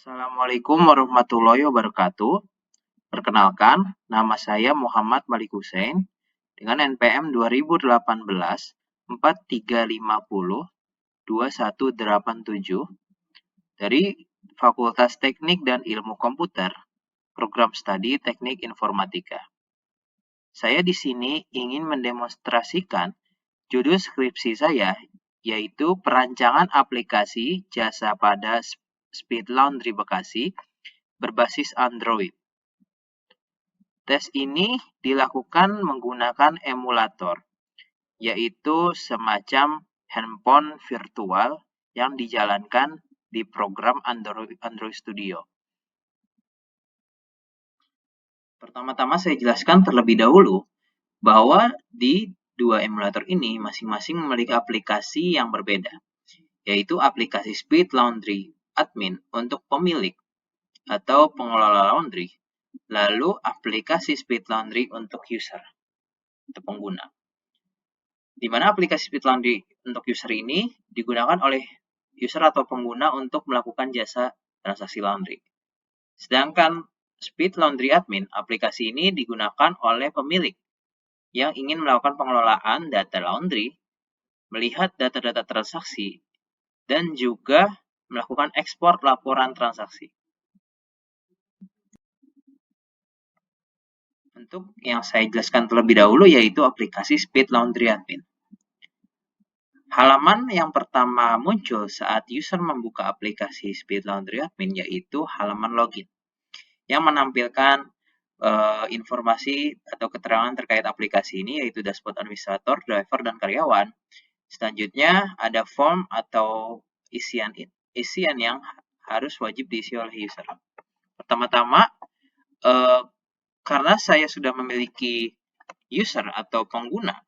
Assalamualaikum warahmatullahi wabarakatuh. Perkenalkan, nama saya Muhammad Malik Hussein dengan NPM 2018 4350 2187 dari Fakultas Teknik dan Ilmu Komputer, Program Studi Teknik Informatika. Saya di sini ingin mendemonstrasikan judul skripsi saya, yaitu perancangan aplikasi jasa pada Speed Laundry Bekasi berbasis Android. Tes ini dilakukan menggunakan emulator, yaitu semacam handphone virtual yang dijalankan di program Android Studio. Pertama-tama saya jelaskan terlebih dahulu bahwa di dua emulator ini masing-masing memiliki aplikasi yang berbeda, yaitu aplikasi Speed Laundry Admin untuk pemilik atau pengelola laundry, lalu aplikasi Speed Laundry untuk user atau pengguna. Di mana aplikasi Speed Laundry untuk user ini digunakan oleh user atau pengguna untuk melakukan jasa transaksi laundry. Sedangkan Speed Laundry Admin, aplikasi ini digunakan oleh pemilik yang ingin melakukan pengelolaan data laundry, melihat data-data transaksi, dan juga melakukan ekspor laporan transaksi. Untuk yang saya jelaskan terlebih dahulu yaitu aplikasi Speed Laundry Admin. Halaman yang pertama muncul saat user membuka aplikasi Speed Laundry Admin yaitu halaman login yang menampilkan informasi atau keterangan terkait aplikasi ini yaitu dashboard administrator, driver, dan karyawan. Selanjutnya ada form atau isian yang harus wajib diisi oleh user. Pertama-tama, karena saya sudah memiliki user atau pengguna,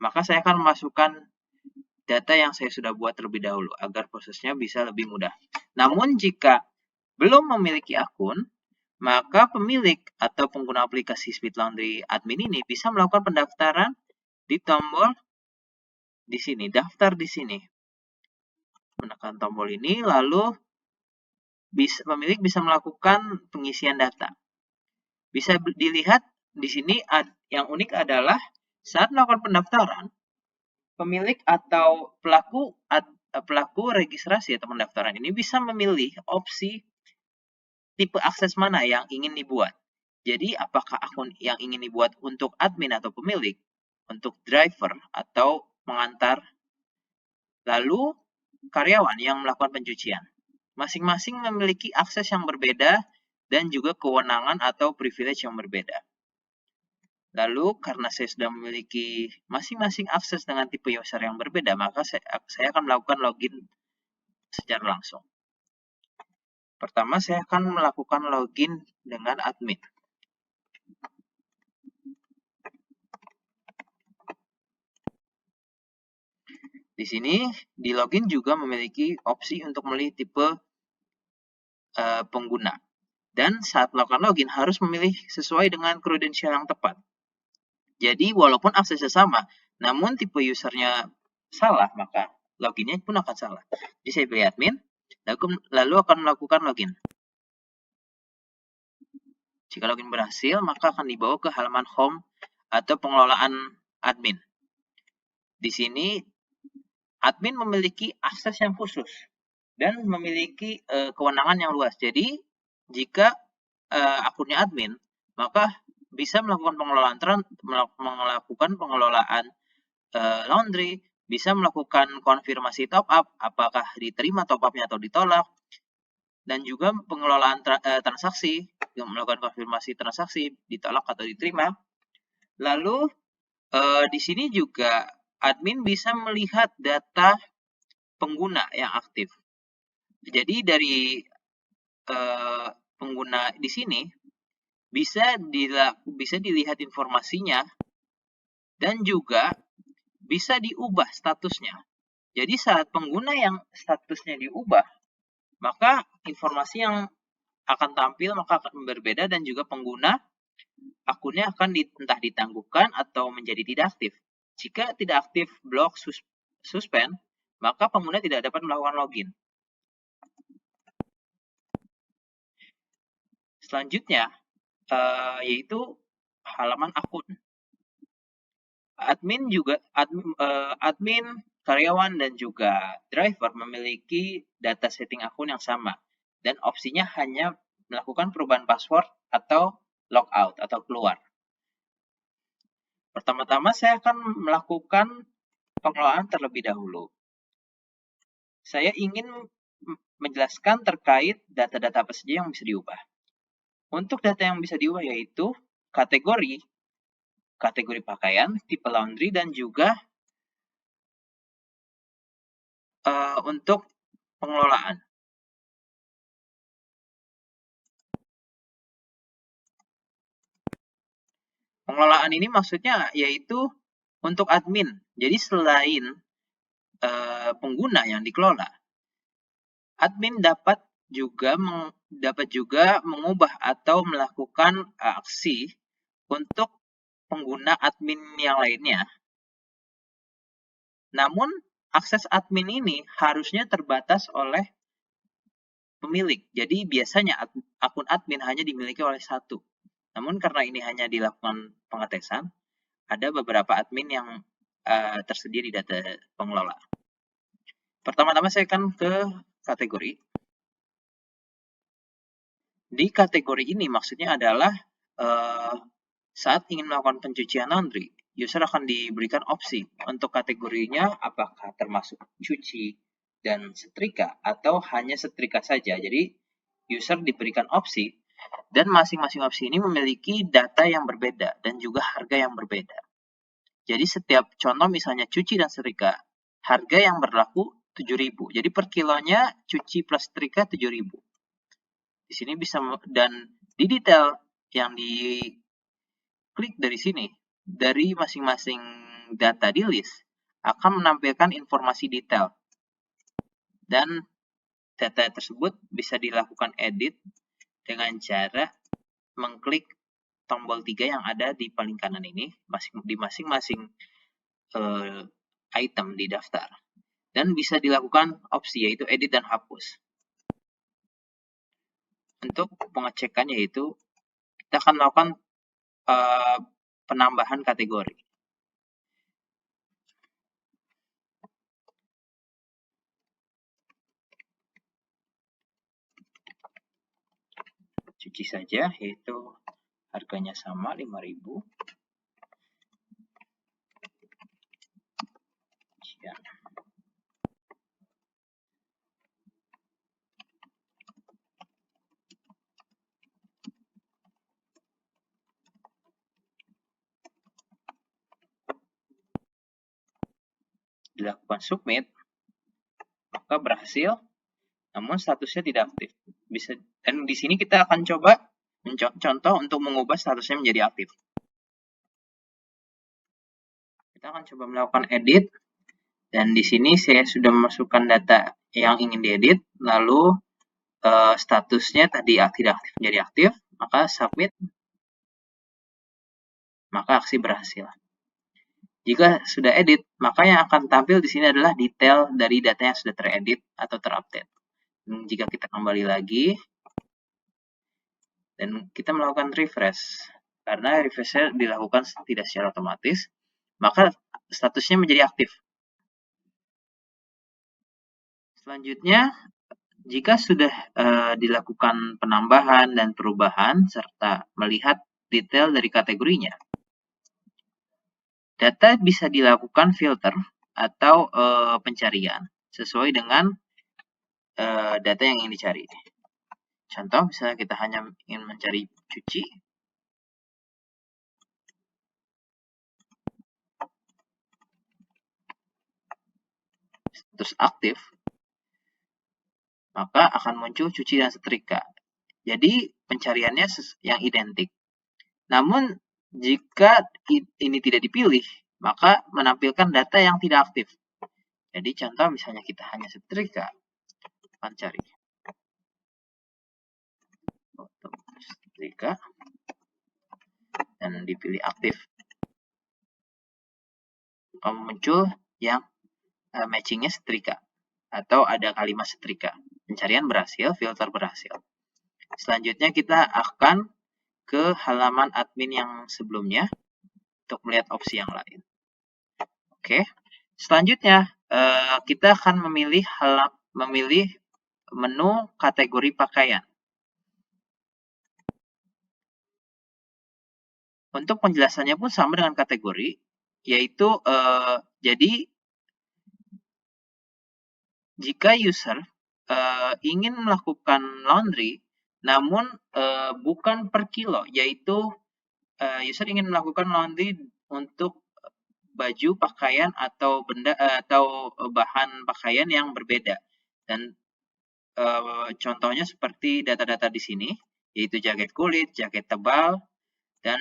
maka saya akan memasukkan data yang saya sudah buat terlebih dahulu agar prosesnya bisa lebih mudah. Namun jika belum memiliki akun, maka pemilik atau pengguna aplikasi Speed Laundry Admin ini bisa melakukan pendaftaran di tombol di sini, daftar di sini. Menekan tombol ini, lalu pemilik bisa melakukan pengisian data. Bisa dilihat di sini yang unik adalah saat melakukan pendaftaran, pemilik atau pelaku registrasi atau pendaftaran ini bisa memilih opsi tipe akses mana yang ingin dibuat. Jadi apakah akun yang ingin dibuat untuk admin atau pemilik, untuk driver atau pengantar, lalu karyawan yang melakukan pencucian. Masing-masing memiliki akses yang berbeda dan juga kewenangan atau privilege yang berbeda. Lalu karena saya sudah memiliki masing-masing akses dengan tipe user yang berbeda, maka saya akan melakukan login secara langsung. Pertama, saya akan melakukan login dengan admin. Di sini, di login juga memiliki opsi untuk memilih tipe pengguna. Dan saat melakukan login harus memilih sesuai dengan kredensial yang tepat. Jadi, walaupun aksesnya sama, namun tipe usernya salah, maka loginnya pun akan salah. Jadi, saya pilih admin, lalu akan melakukan login. Jika login berhasil, maka akan dibawa ke halaman home atau pengelolaan admin. Di sini, admin memiliki akses yang khusus dan memiliki kewenangan yang luas. Jadi, jika akunnya admin, maka bisa melakukan pengelolaan laundry, bisa melakukan konfirmasi top up, apakah diterima top up-nya atau ditolak, dan juga pengelolaan transaksi, melakukan konfirmasi transaksi, ditolak atau diterima. Lalu di sini juga admin bisa melihat data pengguna yang aktif. Jadi dari pengguna di sini bisa dilihat informasinya dan juga bisa diubah statusnya. Jadi saat pengguna yang statusnya diubah, maka informasi yang akan tampil maka akan berbeda dan juga pengguna akunnya akan entah ditangguhkan atau menjadi tidak aktif. Jika tidak aktif blok suspend, maka pengguna tidak dapat melakukan login. Selanjutnya, yaitu halaman akun. Admin, karyawan, dan juga driver memiliki data setting akun yang sama. Dan opsinya hanya melakukan perubahan password atau logout atau keluar. Pertama-tama saya akan melakukan pengelolaan terlebih dahulu. Saya ingin menjelaskan terkait data-data apa saja yang bisa diubah. Untuk data yang bisa diubah yaitu kategori pakaian, tipe laundry, dan juga untuk pengelolaan. Pengelolaan ini maksudnya yaitu untuk admin. Jadi selain pengguna yang dikelola, admin dapat juga mengubah atau melakukan aksi untuk pengguna admin yang lainnya. Namun, akses admin ini harusnya terbatas oleh pemilik. Jadi, biasanya akun admin hanya dimiliki oleh satu. Namun, karena ini hanya dilakukan pengetesan, ada beberapa admin yang tersedia di data pengelola. Pertama-tama saya akan ke kategori. Di kategori ini maksudnya adalah saat ingin melakukan pencucian laundry, user akan diberikan opsi untuk kategorinya apakah termasuk cuci dan setrika atau hanya setrika saja. Jadi user diberikan opsi dan masing-masing opsi ini memiliki data yang berbeda dan juga harga yang berbeda. Jadi setiap contoh misalnya cuci dan setrika, harga yang berlaku 7.000. Jadi per kilonya cuci plus setrika 7.000. Di sini bisa, dan di detail yang diklik dari sini, dari masing-masing data di list akan menampilkan informasi detail. Dan data tersebut bisa dilakukan edit dengan cara mengklik tombol 3 yang ada di paling kanan ini di masing-masing item di daftar. Dan bisa dilakukan opsi yaitu edit dan hapus. Untuk pengecekan yaitu kita akan melakukan penambahan kategori. Cuci saja, yaitu harganya sama 5.000. Sekian. Dilakukan submit, maka berhasil, namun statusnya tidak aktif. Dan di sini kita akan coba contoh untuk mengubah statusnya menjadi aktif. Kita akan coba melakukan edit, dan di sini saya sudah memasukkan data yang ingin diedit, lalu statusnya tadi tidak aktif menjadi aktif, maka submit, maka aksi berhasil. Jika sudah edit, maka yang akan tampil di sini adalah detail dari data yang sudah teredit atau terupdate. Jika kita kembali lagi dan kita melakukan refresh, karena refresh-nya dilakukan tidak secara otomatis, maka statusnya menjadi aktif. Selanjutnya, jika sudah dilakukan penambahan dan perubahan serta melihat detail dari kategorinya, data bisa dilakukan filter atau pencarian sesuai dengan data yang ingin dicari. Contoh, misalnya kita hanya ingin mencari cuci, status aktif, maka akan muncul cuci dan setrika. Jadi pencariannya yang identik. Namun jika ini tidak dipilih, maka menampilkan data yang tidak aktif. Jadi contoh misalnya kita hanya setrika, akan cari setrika dan dipilih aktif, akan muncul yang matchingnya setrika atau ada kalimat setrika. Pencarian berhasil, filter berhasil. Selanjutnya kita akan ke halaman admin yang sebelumnya untuk melihat opsi yang lain. Oke, selanjutnya kita akan memilih menu kategori pakaian. Untuk penjelasannya pun sama dengan kategori, yaitu jadi jika user ingin melakukan laundry, namun bukan per kilo, yaitu user ingin melakukan laundry untuk baju, pakaian, atau benda atau bahan pakaian yang berbeda. Dan contohnya seperti data-data di sini, yaitu jaket kulit, jaket tebal, dan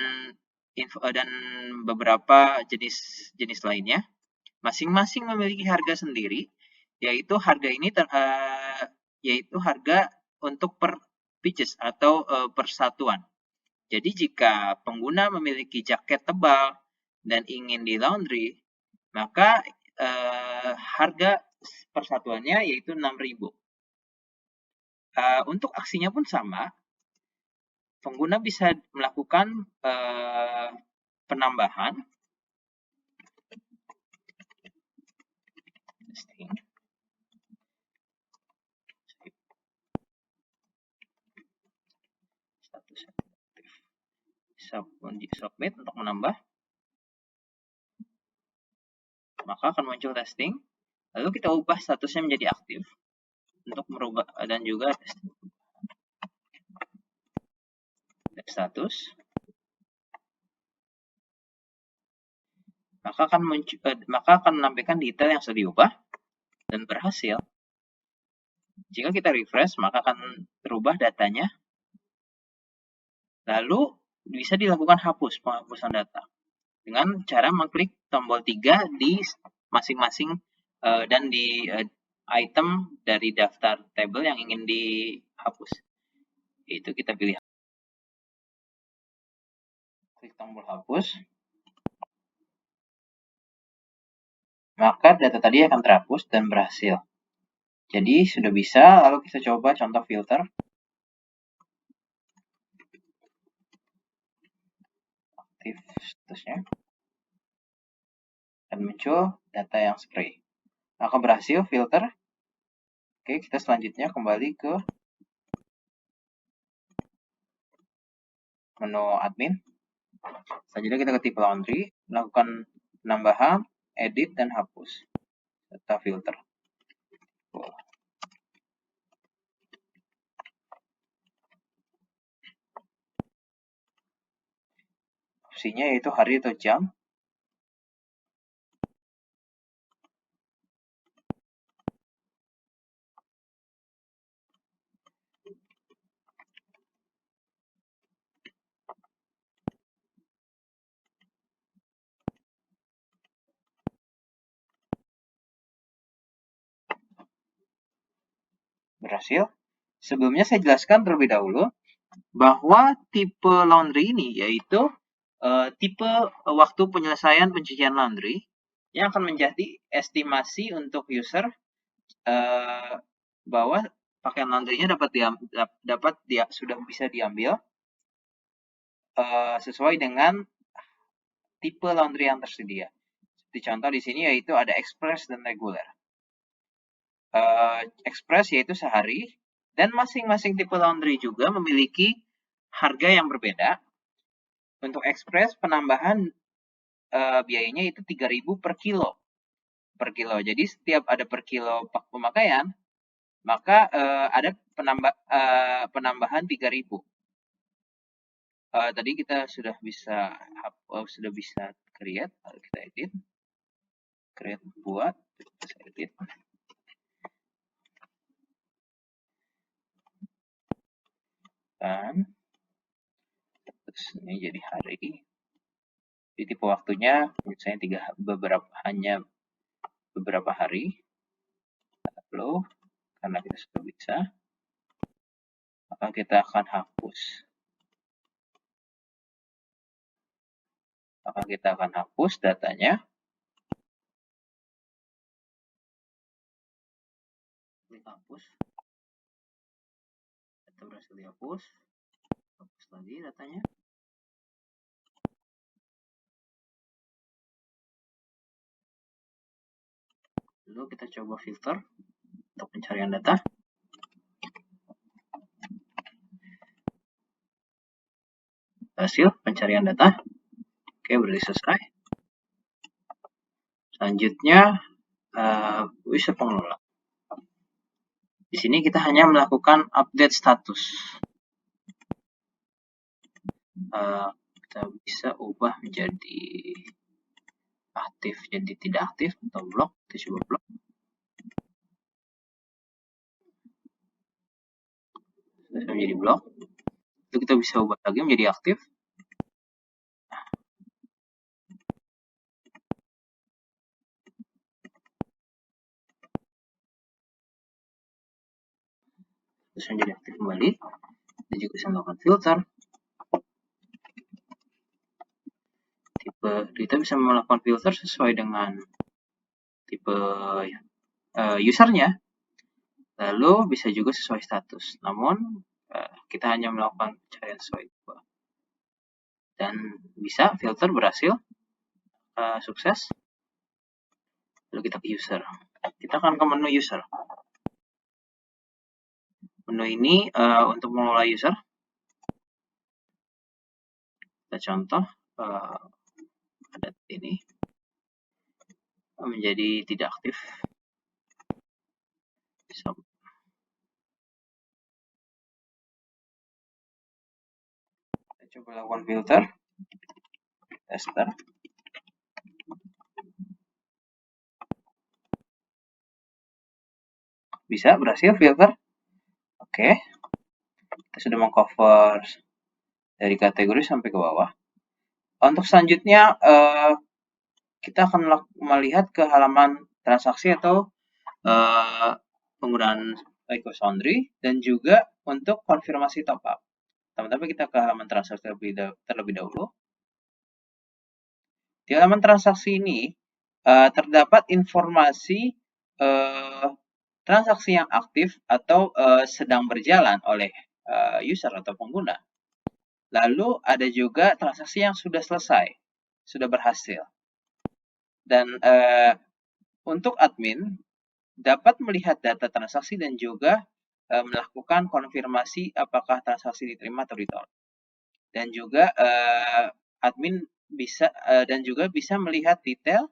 beberapa jenis lainnya. Masing-masing memiliki harga sendiri, yaitu harga ini yaitu harga untuk per pieces atau persatuan. Jadi jika pengguna memiliki jaket tebal dan ingin di laundry, maka harga persatuannya yaitu 6.000. Untuk aksinya pun sama, pengguna bisa melakukan penambahan submit untuk menambah, maka akan muncul testing, lalu kita ubah statusnya menjadi aktif untuk merubah, dan juga status, maka akan menampilkan detail yang sudah diubah dan berhasil. Jika kita refresh, maka akan berubah datanya, lalu bisa dilakukan penghapusan data dengan cara mengklik tombol 3 di masing-masing dan di item dari daftar tabel yang ingin dihapus. Itu kita pilih, klik tombol hapus, maka data tadi akan terhapus dan berhasil. Jadi sudah bisa. Lalu kita coba contoh filter. Aktif statusnya. Dan muncul data yang spray. Maka berhasil filter. Oke, kita selanjutnya kembali ke menu admin. Selanjutnya kita ke tipe laundry, melakukan penambahan, edit, dan hapus data filter. Opsinya yaitu hari atau jam. Berhasil. Sebelumnya saya jelaskan terlebih dahulu bahwa tipe laundry ini yaitu tipe waktu penyelesaian pencucian laundry yang akan menjadi estimasi untuk user bahwa pakaian laundry-nya sudah bisa diambil sesuai dengan tipe laundry yang tersedia. Seperti contoh di sini yaitu ada express dan reguler. Express yaitu sehari, dan masing-masing tipe laundry juga memiliki harga yang berbeda. Untuk express penambahan biayanya itu 3.000 per kilo. Jadi setiap ada per kilo pemakaian, maka ada penambahan 3.000. Tadi kita sudah bisa create, kita edit, buat, kita edit. Dan terus ini jadi hari. Jadi tipe waktunya misalnya hanya beberapa hari. Lalu karena kita sudah bisa, maka kita akan hapus. Maka kita akan hapus datanya. Klik hapus. Data berhasil dihapus. Hapus lagi datanya. Lalu kita coba filter untuk pencarian data. Hasil pencarian data. Oke, berarti selesai. Selanjutnya, user pengelola. Di sini kita hanya melakukan update status. Kita bisa ubah menjadi aktif jadi tidak aktif atau blok. Kita coba blok. Sudah menjadi blok. Itu kita bisa ubah lagi menjadi aktif. Terus menjadi aktif kembali. Dan juga bisa melakukan filter. Kita bisa melakukan filter sesuai dengan tipe usernya. Lalu bisa juga sesuai status. Namun kita hanya melakukan pencarian sesuai tipe. Dan bisa filter berhasil, sukses. Lalu kita ke user. Kita akan ke menu user. Menu ini untuk mengelola user. Kita contoh ada ini menjadi tidak aktif. So, kita coba lakukan filter. Tester. Bisa berhasil filter. Oke. Kita sudah mengcover dari kategori sampai ke bawah. Untuk selanjutnya kita akan melihat ke halaman transaksi atau penggunaan request laundry dan juga untuk konfirmasi top up. Pertama-tama kita ke halaman transaksi terlebih dahulu. Di halaman transaksi ini terdapat informasi transaksi yang aktif atau sedang berjalan oleh user atau pengguna. Lalu ada juga transaksi yang sudah selesai, sudah berhasil. Dan untuk admin dapat melihat data transaksi dan juga melakukan konfirmasi apakah transaksi diterima atau ditolak. Dan juga admin bisa dan juga bisa melihat detail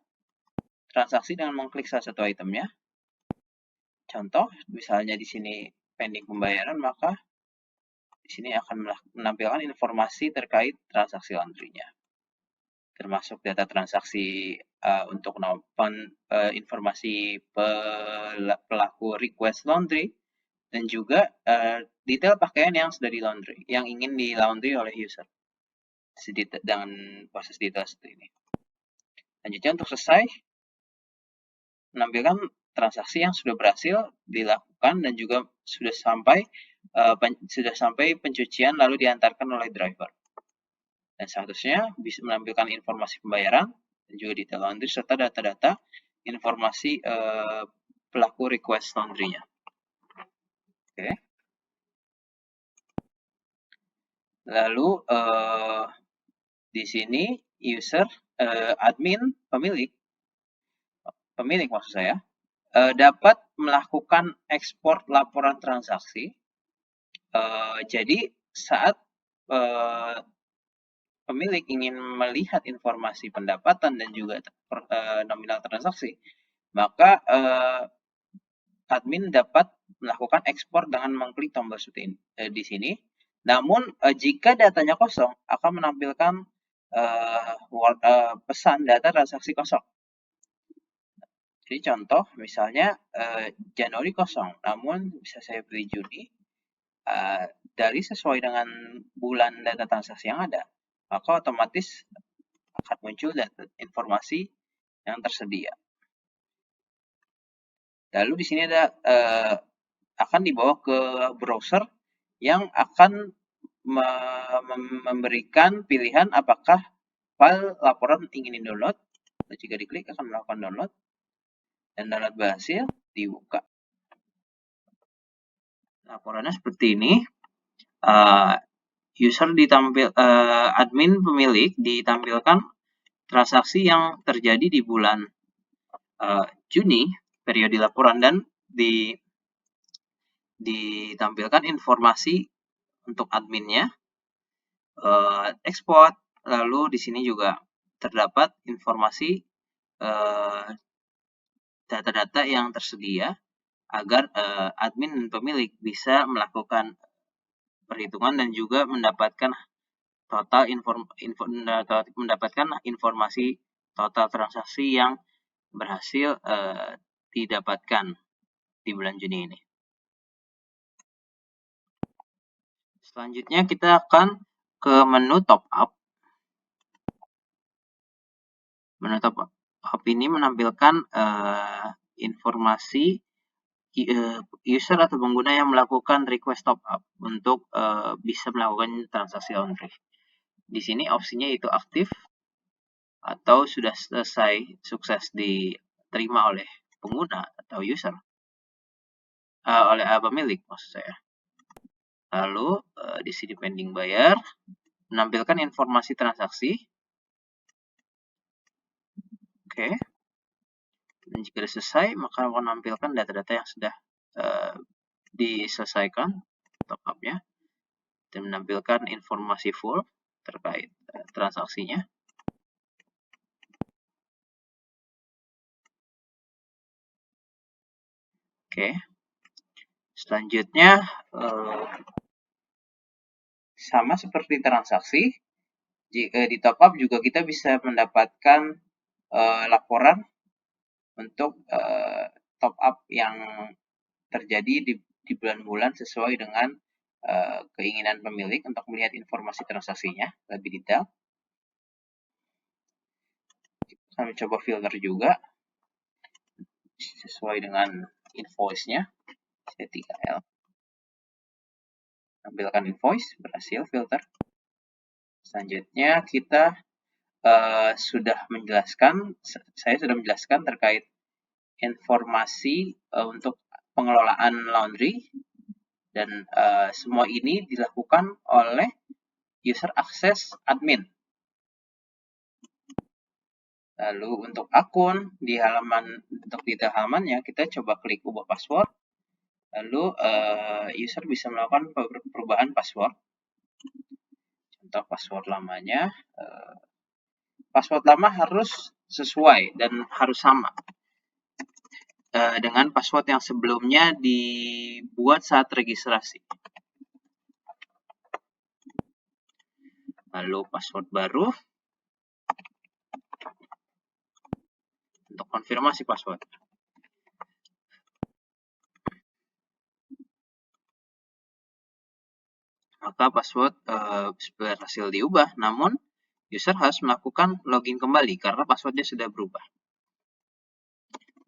transaksi dengan mengklik salah satu itemnya. Contoh, misalnya di sini pending pembayaran, maka di sini akan menampilkan informasi terkait transaksi laundry-nya, termasuk data transaksi untuk informasi pelaku request laundry dan juga detail pakaian yang sudah di laundry, yang ingin di laundry oleh user dengan proses detail seperti ini. Selanjutnya untuk selesai, menampilkan transaksi yang sudah berhasil dilakukan dan juga sudah sampai pencucian lalu diantarkan oleh driver. Dan seharusnya bisa menampilkan informasi pembayaran dan juga detail laundry serta data-data informasi pelaku request laundry-nya. Oke. Lalu di sini user, admin, pemilik maksud saya, dapat melakukan ekspor laporan transaksi. Jadi saat pemilik ingin melihat informasi pendapatan dan juga nominal transaksi, maka admin dapat melakukan ekspor dengan mengklik tombol seperti ini, di sini. Namun jika datanya kosong, akan menampilkan pesan data transaksi kosong. Jadi contoh, misalnya Januari kosong, namun bisa saya pilih Juni. Dari sesuai dengan bulan data transaksi yang ada, maka otomatis akan muncul data informasi yang tersedia. Lalu di sini ada akan dibawa ke browser yang akan memberikan pilihan apakah file laporan ingin di-download. Jika diklik akan melakukan download dan download berhasil, dibuka. Laporannya seperti ini. user admin pemilik ditampilkan transaksi yang terjadi di bulan Juni, periode laporan, dan ditampilkan informasi untuk adminnya, ekspor. Lalu di sini juga terdapat informasi data-data yang tersedia agar admin dan pemilik bisa melakukan perhitungan dan juga mendapatkan mendapatkan informasi total transaksi yang berhasil didapatkan di bulan Juni ini. Selanjutnya kita akan ke menu top up. Menu top up ini menampilkan informasi user atau pengguna yang melakukan request top up untuk bisa melakukan transaksi laundry. Di sini opsinya itu aktif atau sudah selesai sukses diterima oleh pengguna atau user, oleh pemilik maksud saya. Lalu di sini pending bayar menampilkan informasi transaksi. Oke. Dan jika sudah selesai, maka akan menampilkan data-data yang sudah diselesaikan top up-nya dan menampilkan informasi full terkait transaksinya. Oke. Selanjutnya sama seperti transaksi, di top up juga kita bisa mendapatkan laporan untuk top up yang terjadi di bulan-bulan sesuai dengan keinginan pemilik untuk melihat informasi transaksinya lebih detail. Kami coba filter juga sesuai dengan invoice-nya, C3L. Tampilkan invoice, berhasil filter. Selanjutnya kita saya sudah menjelaskan terkait informasi untuk pengelolaan laundry, dan semua ini dilakukan oleh user akses admin. Lalu untuk akun di detail halamannya kita coba klik ubah password. Lalu user bisa melakukan perubahan password. Contoh password lamanya, password lama harus sesuai dan harus sama dengan password yang sebelumnya dibuat saat registrasi. Lalu password baru untuk konfirmasi password. Maka password berhasil diubah, namun user harus melakukan login kembali karena passwordnya sudah berubah.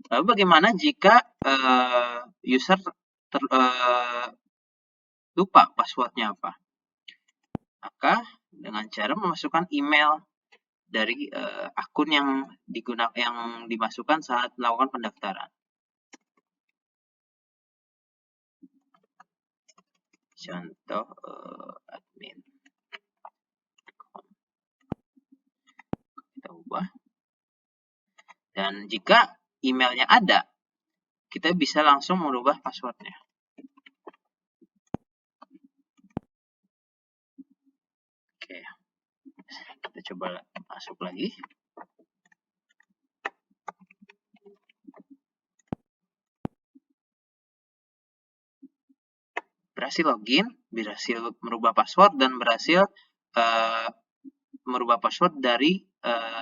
Lalu bagaimana jika user lupa passwordnya apa? Maka dengan cara memasukkan email dari akun yang dimasukkan saat melakukan pendaftaran. Contoh admin. Kita ubah. Dan jika emailnya ada, kita bisa langsung merubah passwordnya. Oke, kita coba masuk lagi. Berhasil login, berhasil merubah password, dan berhasil merubah password dari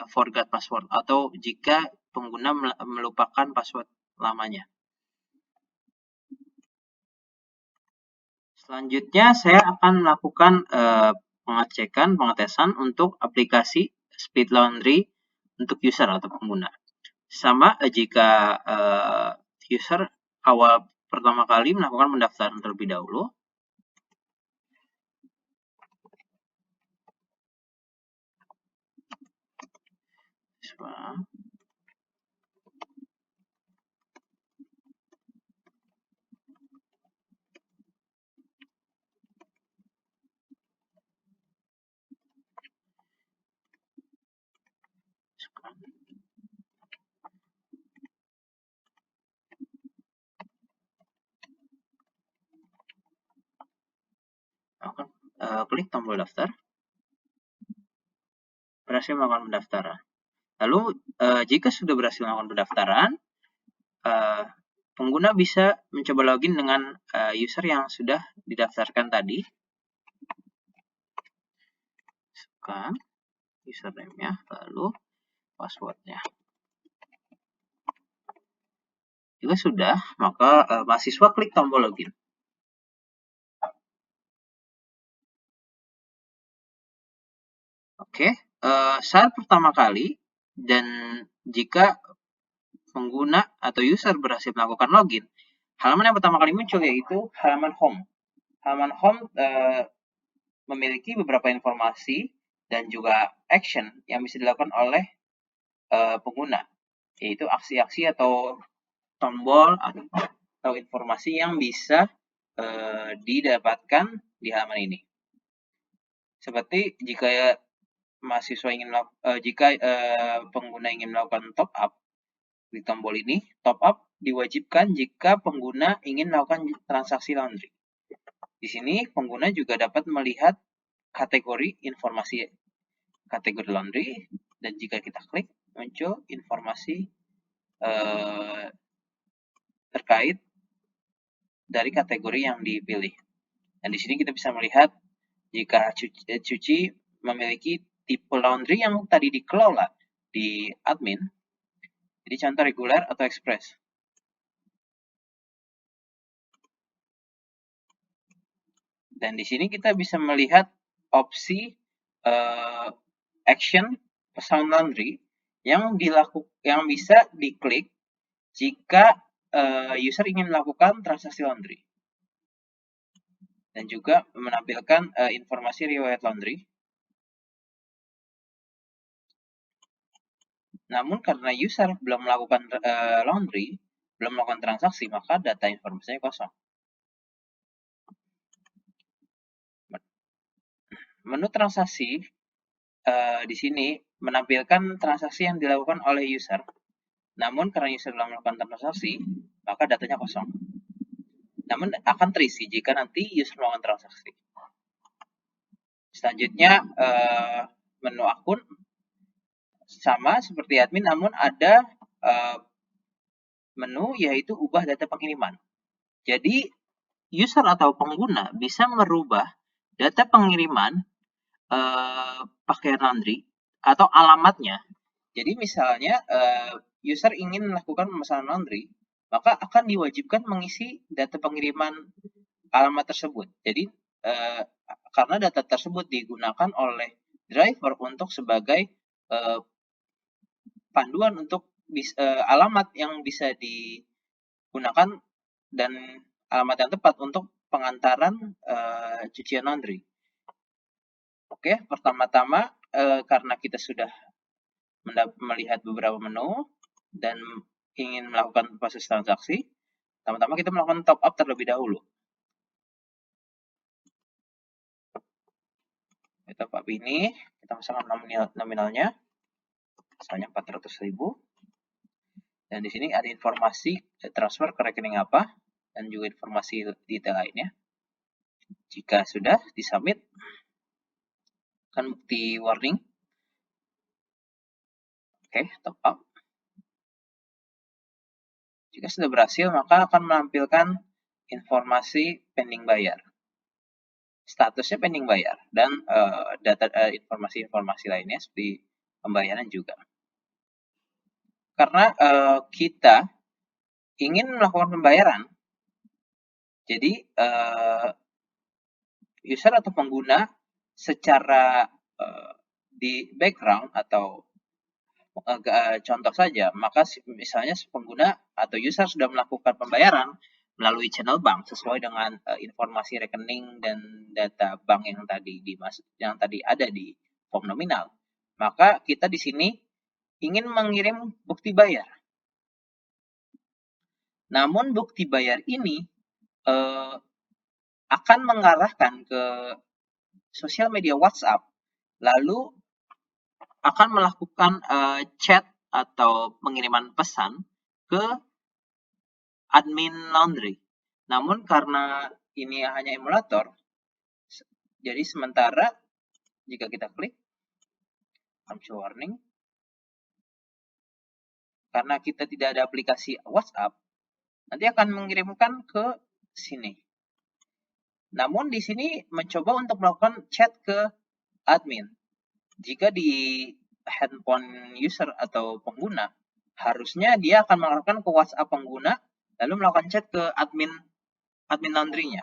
forgot password atau jika pengguna melupakan password lamanya. Selanjutnya saya akan melakukan pengetesan untuk aplikasi Speed Laundry untuk user atau pengguna. Sama jika user pertama kali melakukan pendaftaran terlebih dahulu. klik tombol daftar, berhasil melakukan pendaftaran. Lalu jika sudah berhasil melakukan pendaftaran, pengguna bisa mencoba login dengan user yang sudah didaftarkan tadi. Masukkan username-nya, lalu password-nya. Jika sudah, maka mahasiswa klik tombol login. Oke, saat pertama kali dan jika pengguna atau user berhasil melakukan login, halaman yang pertama kali muncul yaitu halaman home. Halaman home memiliki beberapa informasi dan juga action yang bisa dilakukan oleh pengguna, yaitu aksi-aksi atau tombol atau informasi yang bisa didapatkan di halaman ini. Seperti jika mahasiswa ingin pengguna ingin melakukan top up, di tombol ini, top up diwajibkan jika pengguna ingin melakukan transaksi laundry. Di sini pengguna juga dapat melihat kategori informasi kategori laundry, dan jika kita klik muncul informasi terkait dari kategori yang dipilih. Dan di sini kita bisa melihat jika cuci memiliki tipe laundry yang tadi dikelola di admin, jadi contoh reguler atau express. Dan di sini kita bisa melihat opsi action pesan laundry yang bisa diklik jika user ingin melakukan transaksi laundry. Dan juga menampilkan informasi riwayat laundry. Namun karena user belum melakukan laundry, belum melakukan transaksi, maka data informasinya kosong. Menu transaksi di sini menampilkan transaksi yang dilakukan oleh user. Namun karena user belum melakukan transaksi, maka datanya kosong. Namun akan terisi jika nanti user melakukan transaksi. Selanjutnya menu akun sama seperti admin, namun ada menu yaitu ubah data pengiriman. Jadi user atau pengguna bisa merubah data pengiriman pakaian laundry atau alamatnya. Jadi misalnya user ingin melakukan pemesanan laundry, maka akan diwajibkan mengisi data pengiriman alamat tersebut. Jadi karena data tersebut digunakan oleh driver untuk sebagai panduan untuk alamat yang bisa digunakan dan alamat yang tepat untuk pengantaran cucian laundry. Oke, pertama-tama karena kita sudah melihat beberapa menu dan ingin melakukan proses transaksi, pertama-tama kita melakukan top up terlebih dahulu. Top up ini kita masukkan nominalnya, misalnya 400.000. Dan di sini ada informasi transfer ke rekening apa dan juga informasi detail lainnya. Jika sudah disubmit, akan bukti warning. Oke, top up. Jika sudah berhasil, maka akan menampilkan informasi pending bayar. Statusnya pending bayar dan data informasi-informasi lainnya seperti pembayaran juga. Karena kita ingin melakukan pembayaran, jadi user atau pengguna secara di background atau contoh saja, maka misalnya pengguna atau user sudah melakukan pembayaran melalui channel bank sesuai dengan informasi rekening dan data bank yang tadi ada di form nominal, maka kita di sini ingin mengirim bukti bayar. Namun bukti bayar ini akan mengarahkan ke sosial media WhatsApp, lalu akan melakukan chat atau pengiriman pesan ke admin laundry. Namun karena ini hanya emulator, Jadi sementara jika kita klik show warning, karena kita tidak ada aplikasi WhatsApp, nanti akan mengirimkan ke sini. Namun di sini mencoba untuk melakukan chat ke admin. Jika di handphone user atau pengguna, harusnya dia akan melakukan ke WhatsApp pengguna, lalu melakukan chat ke admin laundry-nya.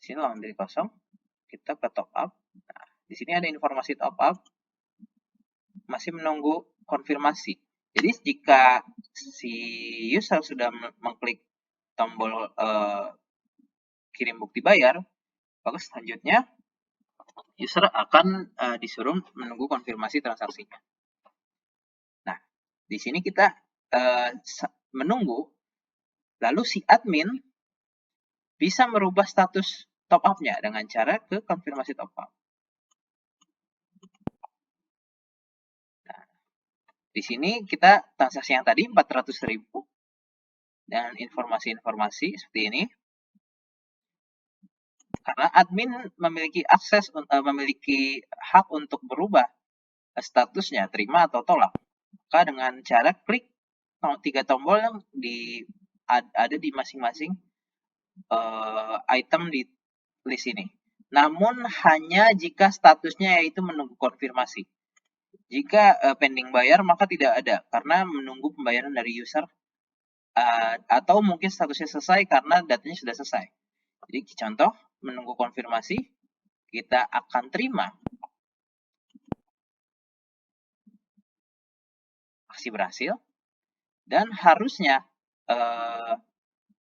Di sini laundry kosong, kita ke top up. Nah, di sini ada informasi top up, masih menunggu konfirmasi. Jadi jika si user sudah mengklik tombol kirim bukti bayar, maka selanjutnya user akan disuruh menunggu konfirmasi transaksinya. Nah, di sini kita menunggu, lalu si admin bisa merubah status top up-nya dengan cara ke konfirmasi top up. Nah, di sini kita transaksi yang tadi 400.000 dan informasi-informasi seperti ini. Karena admin memiliki akses, memiliki hak untuk berubah statusnya, terima atau tolak. Maka dengan cara klik 3 tombol yang ada di masing-masing item di list ini. Namun hanya jika statusnya yaitu menunggu konfirmasi. Jika pending bayar maka tidak ada, karena menunggu pembayaran dari user atau mungkin statusnya selesai karena datanya sudah selesai. Jadi contoh, menunggu konfirmasi, kita akan terima. Aksi berhasil. Dan harusnya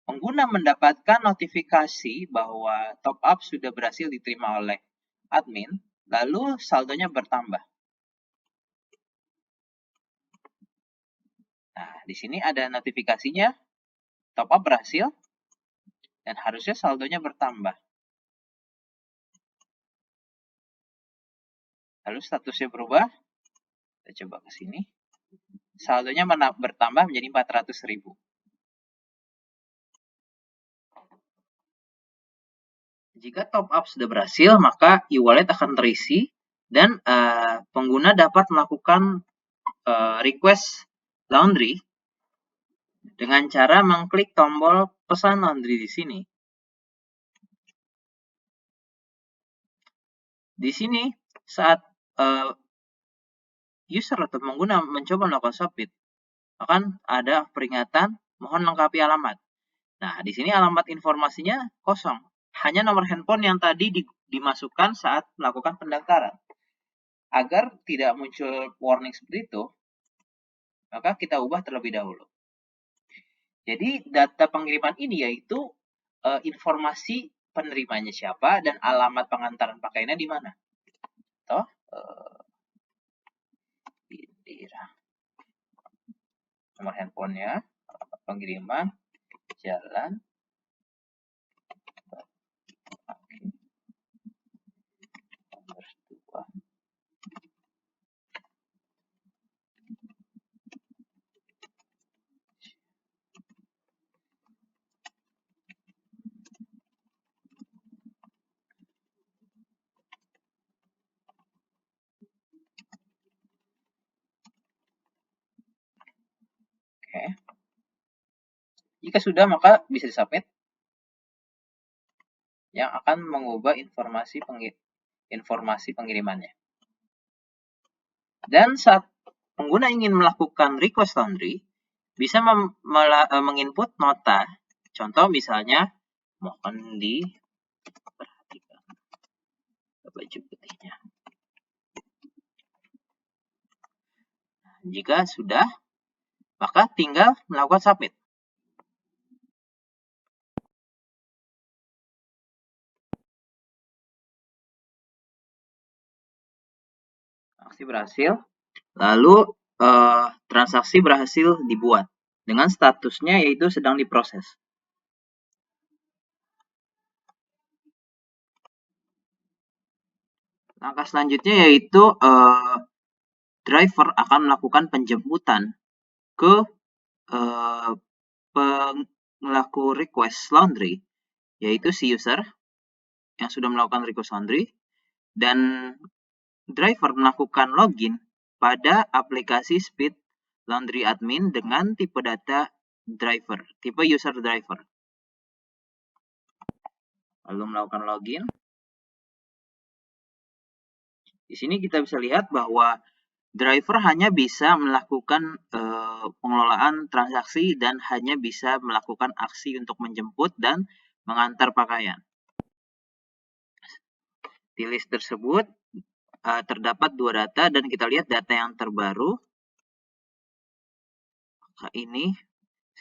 pengguna mendapatkan notifikasi bahwa top up sudah berhasil diterima oleh admin, lalu saldonya bertambah. Nah, di sini ada notifikasinya, top up berhasil, dan harusnya saldonya bertambah. Lalu statusnya berubah, kita coba ke sini. Saldonya bertambah menjadi 400.000. Jika top up sudah berhasil, maka e-wallet akan terisi dan pengguna dapat melakukan request laundry dengan cara mengklik tombol pesan laundry di sini. Di sini saat user atau pengguna mencoba melakukan submit, akan ada peringatan mohon lengkapi alamat. Nah, di sini alamat informasinya kosong. Hanya nomor handphone yang tadi dimasukkan saat melakukan pendaftaran. Agar tidak muncul warning seperti itu, maka kita ubah terlebih dahulu. Jadi data pengiriman ini yaitu informasi penerimanya siapa dan alamat pengantaran pakaiannya di mana. Toh, nomor handphonenya, pengiriman, jalan, nomor 2. Oke. Jika sudah, maka bisa disubmit. Yang akan mengubah informasi pengirimannya. Dan saat pengguna ingin melakukan request laundry, bisa menginput nota. Contoh misalnya, mohon diperhatikan baju putihnya. Jika sudah, maka tinggal melakukan submit. Aksi berhasil, lalu transaksi berhasil dibuat dengan statusnya yaitu sedang diproses. Langkah selanjutnya yaitu driver akan melakukan penjemputan ke melakukan request laundry, yaitu si user yang sudah melakukan request laundry, dan driver melakukan login pada aplikasi Speed Laundry Admin dengan tipe data driver, tipe user driver. Lalu melakukan login. Di sini kita bisa lihat bahwa driver hanya bisa melakukan pengelolaan transaksi dan hanya bisa melakukan aksi untuk menjemput dan mengantar pakaian. Di list tersebut terdapat 2 data dan kita lihat data yang terbaru. Ini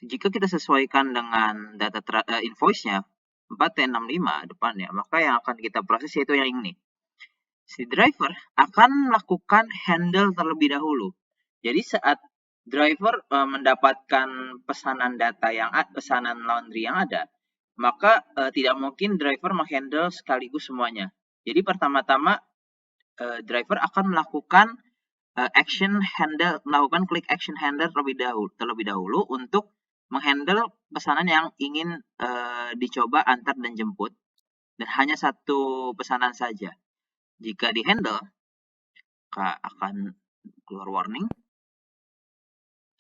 jika kita sesuaikan dengan data invoice-nya 4T65 depannya, maka yang akan kita proses yaitu yang ini. Si driver akan melakukan handle terlebih dahulu. Jadi saat driver mendapatkan pesanan pesanan laundry yang ada, maka tidak mungkin driver menghandle sekaligus semuanya. Jadi pertama-tama driver akan melakukan melakukan klik action handle terlebih dahulu untuk menghandle pesanan yang ingin dicoba antar dan jemput, dan hanya satu pesanan saja. Jika di-handle, akan keluar warning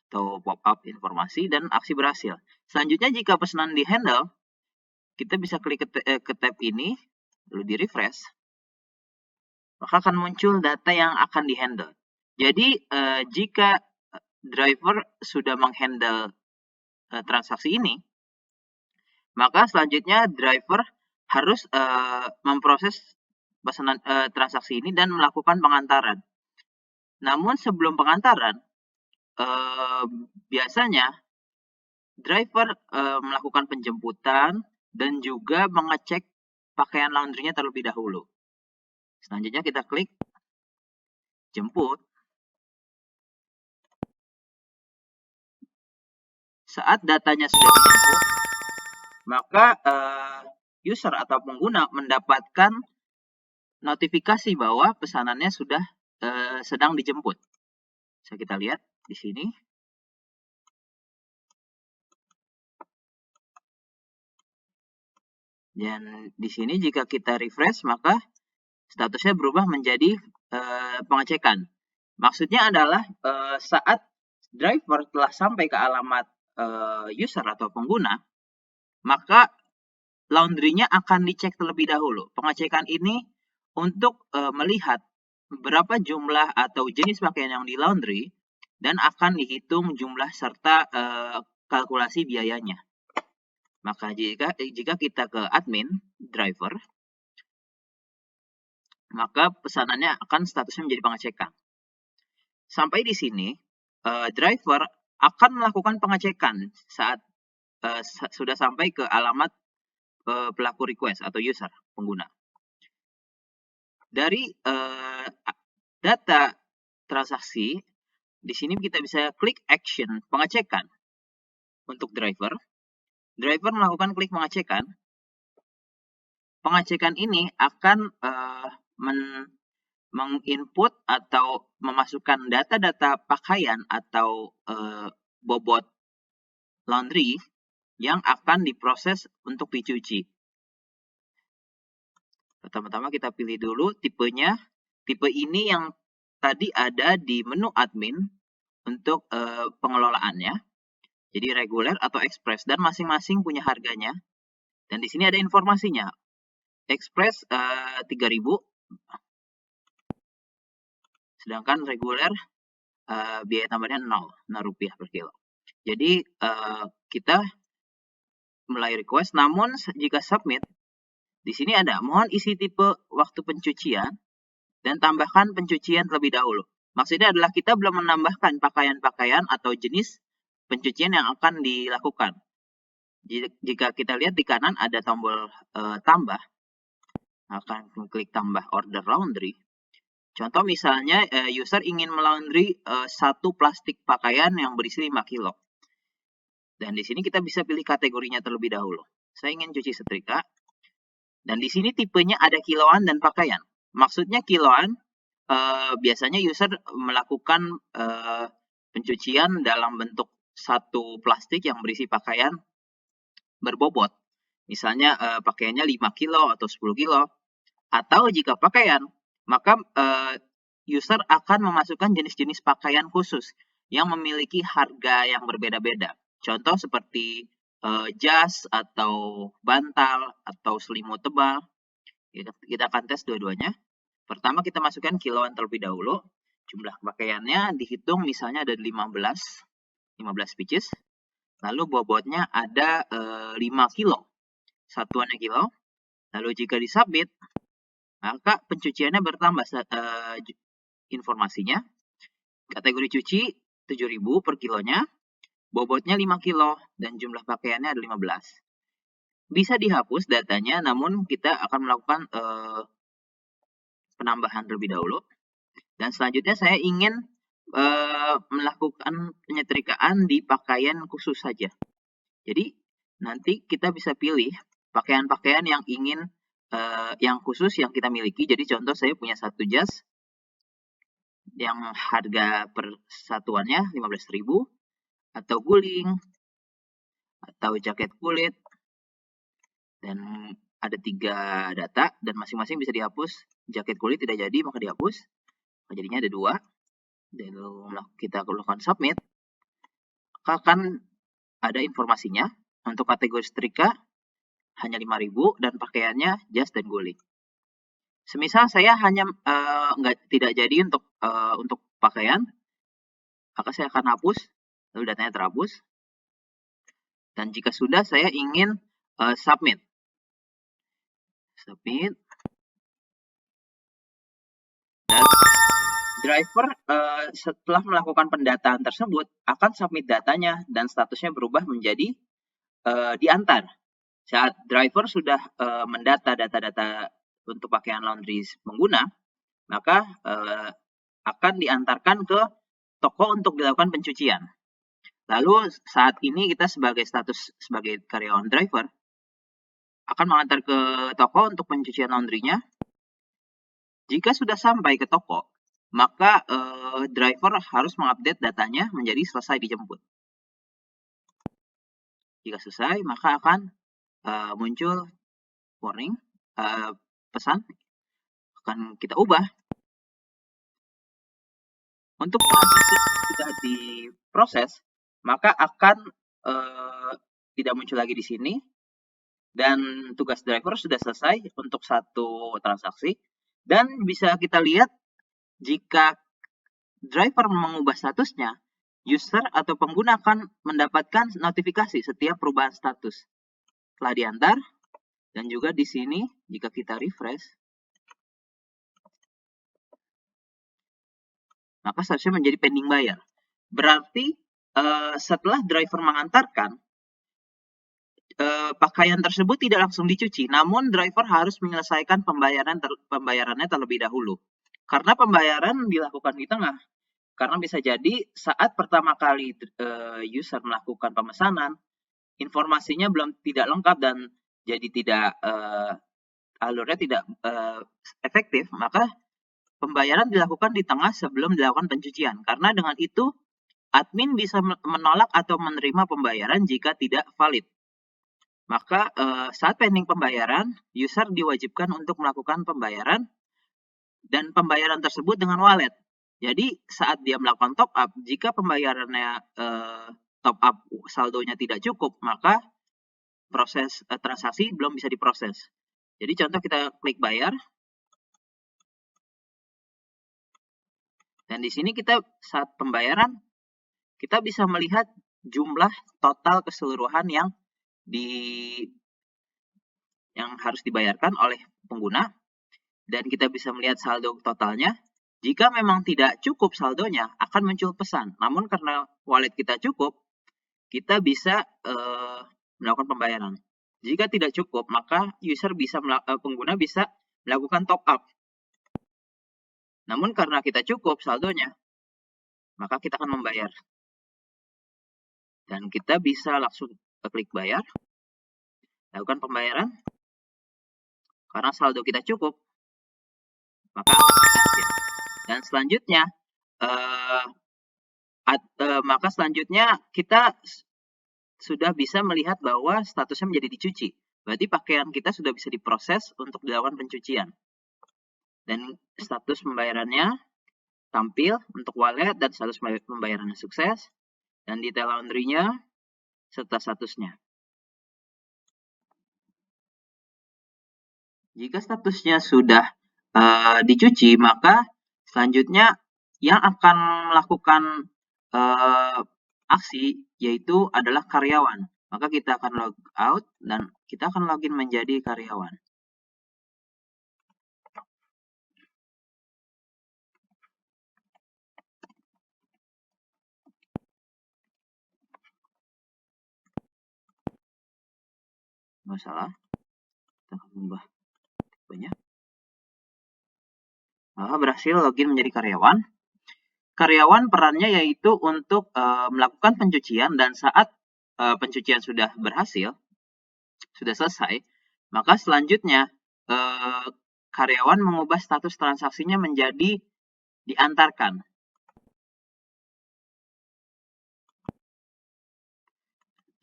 atau pop-up informasi dan aksi berhasil. Selanjutnya, jika pesanan di-handle, kita bisa klik ke tab ini, lalu di-refresh, maka akan muncul data yang akan di-handle. Jadi, jika driver sudah menghandle transaksi ini, maka selanjutnya driver harus memproses pesanan transaksi ini dan melakukan pengantaran. Namun sebelum pengantaran, biasanya driver melakukan penjemputan dan juga mengecek pakaian laundry-nya terlebih dahulu. Selanjutnya kita klik jemput. Saat datanya sudah dijemput, maka user atau pengguna mendapatkan notifikasi bahwa pesanannya sudah sedang dijemput. Bisa kita lihat di sini. Dan di sini jika kita refresh, maka statusnya berubah menjadi pengecekan. Maksudnya adalah saat driver telah sampai ke alamat user atau pengguna, maka laundry-nya akan dicek terlebih dahulu. Pengecekan ini untuk melihat berapa jumlah atau jenis pakaian yang di laundry dan akan dihitung jumlah serta kalkulasi biayanya. Maka jika kita ke admin driver, maka pesanannya akan statusnya menjadi pengecekan. Sampai di sini, driver akan melakukan pengecekan saat sudah sampai ke alamat pelaku request atau user, pengguna. Dari data transaksi, di sini kita bisa klik action pengecekan untuk driver. Driver melakukan klik pengecekan. Pengecekan ini akan menginput atau memasukkan data-data pakaian atau bobot laundry yang akan diproses untuk dicuci. Pertama-tama kita pilih dulu tipenya. Tipe ini yang tadi ada di menu admin untuk pengelolaannya. Jadi reguler atau express, dan masing-masing punya harganya. Dan di sini ada informasinya. Express 3.000, sedangkan reguler biaya tambahnya 0 rupiah per kilo. Jadi kita mulai request, namun jika submit, di sini ada mohon isi tipe waktu pencucian dan tambahkan pencucian terlebih dahulu. Maksudnya adalah kita belum menambahkan pakaian-pakaian atau jenis pencucian yang akan dilakukan. Jika kita lihat di kanan ada tombol tambah, akan klik tambah order laundry. Contoh misalnya user ingin melaundry satu plastik pakaian yang berisi 5 kilo. Dan di sini kita bisa pilih kategorinya terlebih dahulu. Saya ingin cuci setrika. Dan di sini tipenya ada kiloan dan pakaian. Maksudnya kiloan, biasanya user melakukan pencucian dalam bentuk satu plastik yang berisi pakaian berbobot. Misalnya pakaiannya 5 kilo atau 10 kilo. Atau jika pakaian, maka user akan memasukkan jenis-jenis pakaian khusus yang memiliki harga yang berbeda-beda. Contoh seperti jas atau bantal atau selimut tebal. Kita akan tes dua-duanya. Pertama kita masukkan kiloan terlebih dahulu. Jumlah pakaiannya dihitung misalnya ada 15 pieces. Lalu bobotnya ada 5 kilo. Satuannya kilo. Lalu jika disubmit, maka pencuciannya bertambah informasinya. Kategori cuci 7.000 per kilonya. Bobotnya 5 kilo dan jumlah pakaiannya ada 15. Bisa dihapus datanya, namun kita akan melakukan penambahan terlebih dahulu. Dan selanjutnya saya ingin melakukan penyetrikaan di pakaian khusus saja. Jadi nanti kita bisa pilih pakaian-pakaian yang ingin yang khusus yang kita miliki. Jadi contoh saya punya satu jas yang harga per satuannya 15.000, atau guling, atau jaket kulit, dan ada 3 data dan masing-masing bisa dihapus. Jaket kulit tidak jadi maka dihapus, jadinya ada 2. Dan kita lakukan submit, maka akan ada informasinya. Untuk kategori setrika hanya 5.000 dan pakaiannya jas dan guling. Semisal saya hanya tidak jadi untuk pakaian, maka saya akan hapus, lalu datanya terhapus. Dan jika sudah, saya ingin submit. Dan driver setelah melakukan pendataan tersebut akan submit datanya dan statusnya berubah menjadi diantar. Saat driver sudah mendata data-data untuk pakaian laundry pengguna, maka akan diantarkan ke toko untuk dilakukan pencucian. Lalu saat ini kita sebagai status sebagai karyawan driver akan mengantar ke toko untuk pencucian laundrynya. Jika sudah sampai ke toko, maka driver harus mengupdate datanya menjadi selesai dijemput. Jika selesai, maka akan muncul warning, pesan akan kita ubah. Untuk transaksi sudah diproses, maka akan tidak muncul lagi di sini. Dan tugas driver sudah selesai untuk satu transaksi. Dan bisa kita lihat jika driver mengubah statusnya, user atau pengguna akan mendapatkan notifikasi setiap perubahan status telah diantar. Dan juga di sini jika kita refresh, maka statusnya menjadi pending bayar. Berarti setelah driver mengantarkan, pakaian tersebut tidak langsung dicuci, namun driver harus menyelesaikan pembayarannya terlebih dahulu. Karena pembayaran dilakukan di tengah. Karena bisa jadi saat pertama kali user melakukan pemesanan, informasinya tidak lengkap dan jadi alurnya tidak efektif, maka pembayaran dilakukan di tengah sebelum dilakukan pencucian. Karena dengan itu, admin bisa menolak atau menerima pembayaran jika tidak valid. Maka saat pending pembayaran, user diwajibkan untuk melakukan pembayaran dan pembayaran tersebut dengan wallet. Jadi saat dia melakukan top up, jika pembayarannya top up saldonya tidak cukup, maka proses transaksi belum bisa diproses. Jadi contoh kita klik bayar. Dan di sini kita saat pembayaran, kita bisa melihat jumlah total keseluruhan yang harus dibayarkan oleh pengguna, dan kita bisa melihat saldo totalnya. Jika memang tidak cukup saldonya, akan muncul pesan. Namun karena wallet kita cukup, kita bisa melakukan pembayaran. Jika tidak cukup, maka pengguna bisa melakukan top up. Namun karena kita cukup saldonya, maka kita akan membayar. Dan kita bisa langsung klik bayar, lakukan pembayaran. Karena saldo kita cukup, maka dan selanjutnya kita sudah bisa melihat bahwa statusnya menjadi dicuci. Berarti pakaian kita sudah bisa diproses untuk dilakukan pencucian. Dan status pembayarannya tampil untuk wallet dan status pembayarannya sukses. Dan detail laundry-nya serta statusnya. Jika statusnya sudah dicuci, maka selanjutnya yang akan melakukan aksi yaitu adalah karyawan. Maka kita akan log out dan kita akan login menjadi karyawan. Masalah, kita akan ubah tipenya. Berhasil login menjadi karyawan. Karyawan perannya yaitu untuk melakukan pencucian, dan saat pencucian sudah berhasil, sudah selesai, maka selanjutnya karyawan mengubah status transaksinya menjadi diantarkan.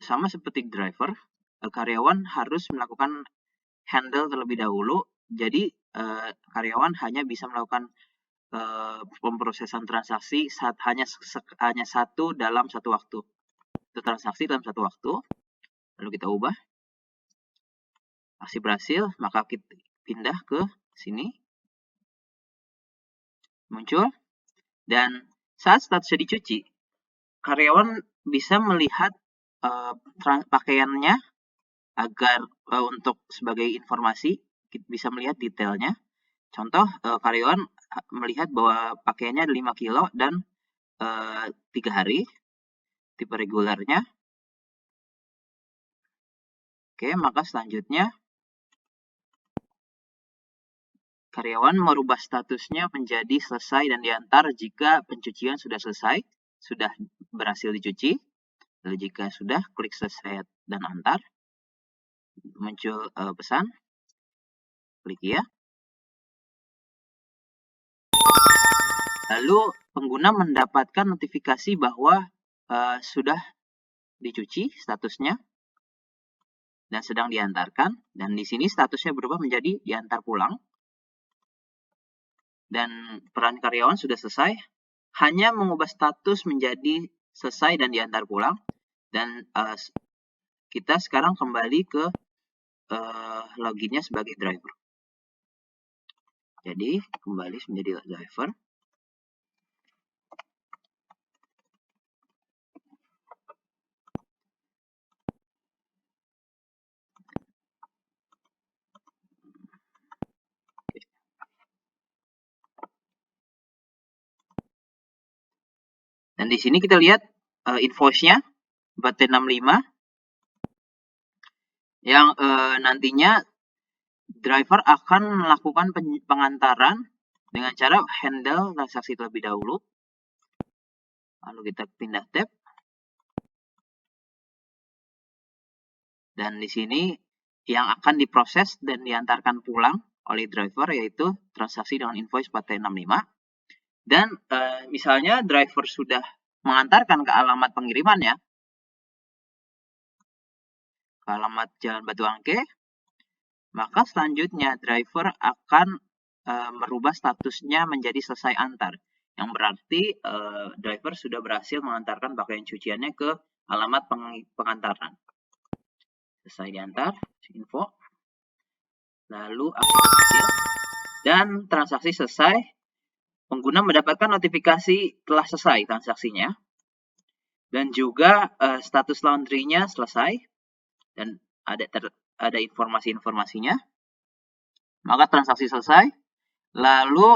Sama seperti driver, karyawan harus melakukan handle terlebih dahulu. Jadi karyawan hanya bisa melakukan pemrosesan transaksi hanya satu dalam satu waktu. Itu transaksi dalam satu waktu. Lalu kita ubah. Aksi berhasil, maka kita pindah ke sini. Muncul. Dan saat statusnya dicuci, karyawan bisa melihat pakaiannya agar untuk sebagai informasi bisa melihat detailnya. Contoh, karyawan melihat bahwa pakaiannya ada 5 kilo dan 3 hari, tipe regulernya. Oke, maka selanjutnya karyawan merubah statusnya menjadi selesai dan diantar jika pencucian sudah selesai, sudah berhasil dicuci. Lalu jika sudah, klik selesai dan antar. Muncul pesan, klik ya. Lalu pengguna mendapatkan notifikasi bahwa sudah dicuci statusnya dan sedang diantarkan. Dan di sini statusnya berubah menjadi diantar pulang. Dan peran karyawan sudah selesai. Hanya mengubah status menjadi selesai dan diantar pulang. Dan kita sekarang kembali ke loginnya sebagai driver. Jadi kembali menjadi driver. Dan di sini kita lihat invoice-nya Baten65 yang nantinya driver akan melakukan pengantaran dengan cara handle transaksi terlebih dahulu. Lalu kita pindah tab. Dan di sini yang akan diproses dan diantarkan pulang oleh driver yaitu transaksi dengan invoice Baten65. Dan misalnya driver sudah mengantarkan ke alamat pengirimannya, ke alamat Jalan Batu Angke, maka selanjutnya driver akan merubah statusnya menjadi selesai antar. Yang berarti driver sudah berhasil mengantarkan pakaian cuciannya ke alamat pengantaran. Selesai diantar, info. Lalu aksi berhasil. Dan transaksi selesai. Pengguna mendapatkan notifikasi telah selesai transaksinya. Dan juga status laundry-nya selesai. Dan ada informasi-informasinya. Maka transaksi selesai. Lalu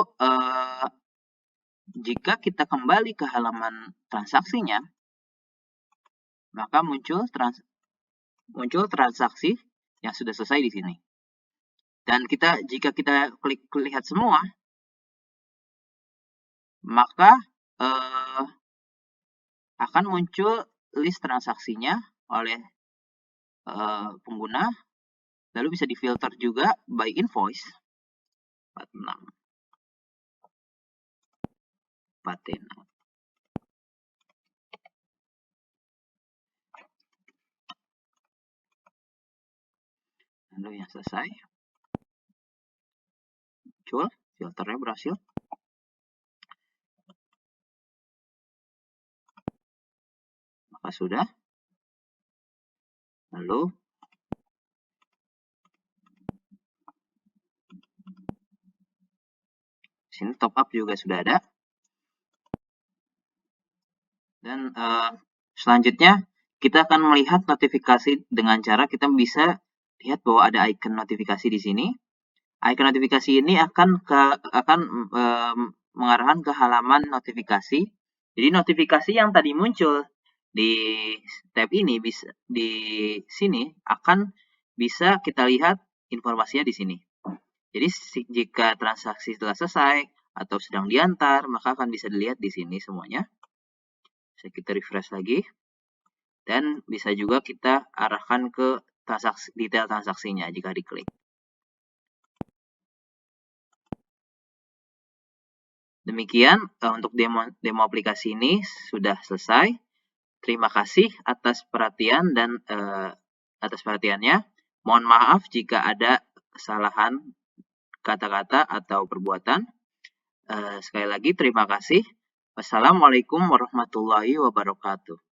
jika kita kembali ke halaman transaksinya, maka muncul transaksi yang sudah selesai di sini. Dan jika kita klik lihat semua, maka akan muncul list transaksinya oleh pengguna. Lalu bisa difilter juga by invoice. 46. Baten. Lalu yang selesai. Muncul, filternya berhasil. Maka sudah. Lalu sini top up juga sudah ada. Dan selanjutnya kita akan melihat notifikasi dengan cara kita bisa lihat bahwa ada icon notifikasi di sini. Icon notifikasi ini akan mengarahkan ke halaman notifikasi. Jadi notifikasi yang tadi muncul di tab ini bisa di sini akan bisa kita lihat informasinya di sini. Jadi jika transaksi telah selesai atau sedang diantar, maka akan bisa dilihat di sini semuanya. Bisa kita refresh lagi. Dan bisa juga kita arahkan ke detail transaksinya jika diklik. Demikian untuk demo aplikasi ini sudah selesai. Terima kasih atas perhatiannya. Mohon maaf jika ada kesalahan kata-kata atau perbuatan. Sekali lagi terima kasih. Wassalamualaikum warahmatullahi wabarakatuh.